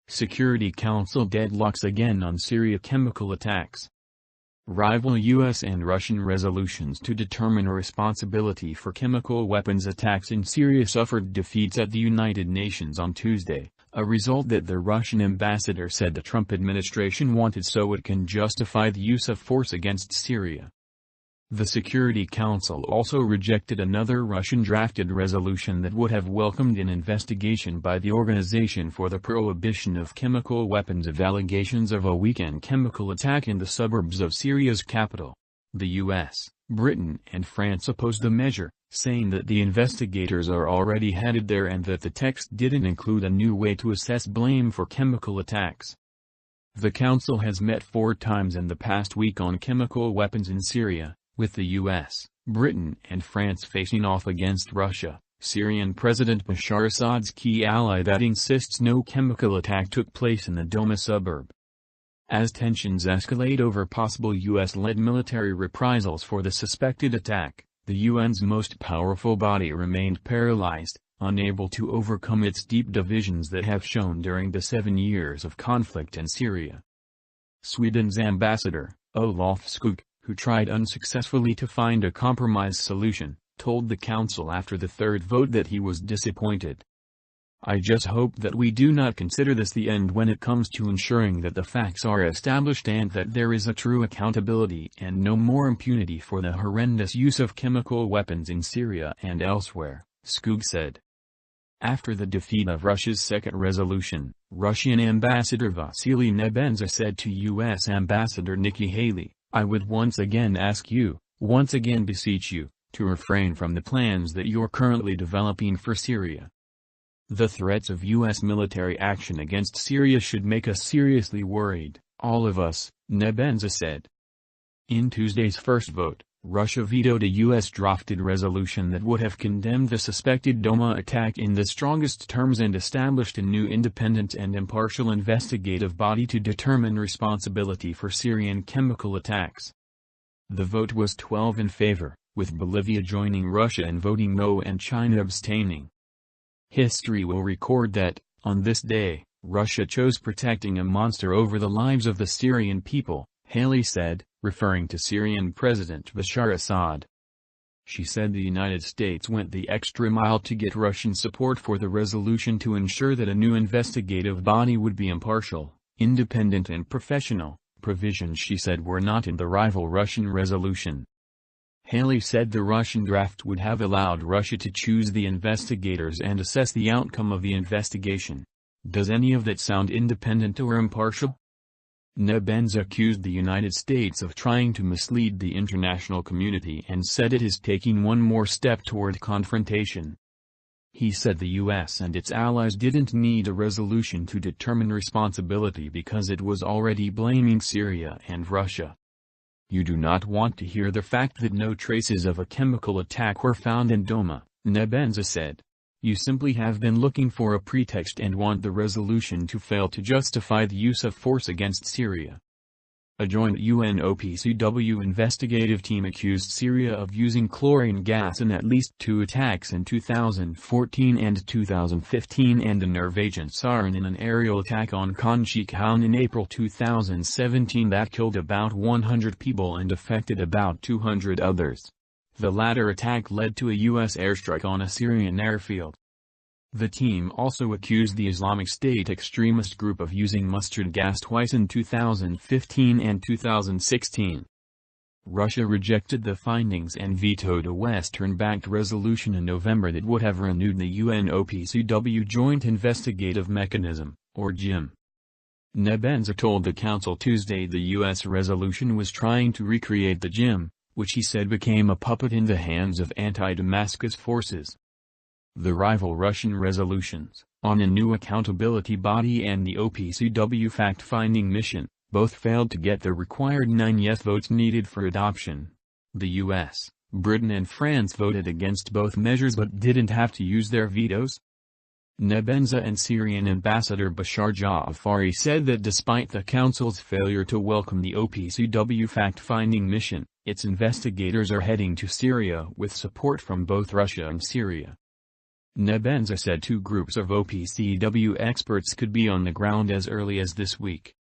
Security Council deadlocks again on Syria chemical attacks. Rival U.S. and Russian resolutions to determine responsibility for chemical weapons attacks in Syria suffered defeats at the United Nations on Tuesday, a result that the Russian ambassador said the Trump administration wanted so it can justify the use of force against Syria. The Security Council also rejected another Russian-drafted resolution that would have welcomed an investigation by the Organization for the Prohibition of Chemical Weapons of allegations of a weekend chemical attack in the suburbs of Syria's capital. The U.S., Britain and France opposed the measure, saying that the investigators are already headed there and that the text didn't include a new way to assess blame for chemical attacks. The Council has met 4 times in the past week on chemical weapons in Syria, with the U.S., Britain and France facing off against Russia, Syrian President Bashar Assad's key ally that insists no chemical attack took place in the Douma suburb. As tensions escalate over possible U.S.-led military reprisals for the suspected attack, the UN's most powerful body remained paralyzed, unable to overcome its deep divisions that have shown during the 7 years of conflict in Syria. Sweden's ambassador, Olof Skog, who tried unsuccessfully to find a compromise solution, told the Council after the third vote that he was disappointed. "I just hope that we do not consider this the end when it comes to ensuring that the facts are established and that there is a true accountability and no more impunity for the horrendous use of chemical weapons in Syria and elsewhere," Skog said. After the defeat of Russia's second resolution, Russian Ambassador Vasily Nebenza said to U.S. Ambassador Nikki Haley, "I would once again ask you, once again beseech you, to refrain from the plans that you're currently developing for Syria. The threats of U.S. military action against Syria should make us seriously worried, all of us," Nebenza said. In Tuesday's first vote, Russia vetoed a U.S.-drafted resolution that would have condemned the suspected Douma attack in the strongest terms and established a new independent and impartial investigative body to determine responsibility for Syrian chemical attacks. The vote was 12 in favor, with Bolivia joining Russia in voting no and China abstaining. History will record that, on this day, Russia chose protecting a monster over the lives of the Syrian people, Haley said, referring to Syrian President Bashar Assad. She said the United States went the extra mile to get Russian support for the resolution to ensure that a new investigative body would be impartial, independent and professional, provisions she said were not in the rival Russian resolution. Haley said the Russian draft would have allowed Russia to choose the investigators and assess the outcome of the investigation. Does any of that sound independent or impartial? Nebenza accused the United States of trying to mislead the international community and said it is taking one more step toward confrontation. He said the U.S. and its allies didn't need a resolution to determine responsibility because it was already blaming Syria and Russia. "You do not want to hear the fact that no traces of a chemical attack were found in Douma," Nebenza said. "You simply have been looking for a pretext and want the resolution to fail to justify the use of force against Syria." A joint UNOPCW investigative team accused Syria of using chlorine gas in at least 2 attacks in 2014 and 2015 and a nerve agent sarin in an aerial attack on Khan Sheikhoun in April 2017 that killed about 100 people and affected about 200 others. The latter attack led to a U.S. airstrike on a Syrian airfield. The team also accused the Islamic State extremist group of using mustard gas twice in 2015 and 2016. Russia rejected the findings and vetoed a Western-backed resolution in November that would have renewed the UNOPCW Joint Investigative Mechanism, or JIM. Nebenza told the Council Tuesday the U.S. resolution was trying to recreate the JIM, which he said became a puppet in the hands of anti-Damascus forces. The rival Russian resolutions, on a new accountability body and the OPCW fact-finding mission, both failed to get the required 9 yes votes needed for adoption. The U.S., Britain and France voted against both measures but didn't have to use their vetoes. Nebenza and Syrian Ambassador Bashar Ja'afari said that despite the Council's failure to welcome the OPCW fact-finding mission, its investigators are heading to Syria with support from both Russia and Syria. Nebenza said two groups of OPCW experts could be on the ground as early as this week.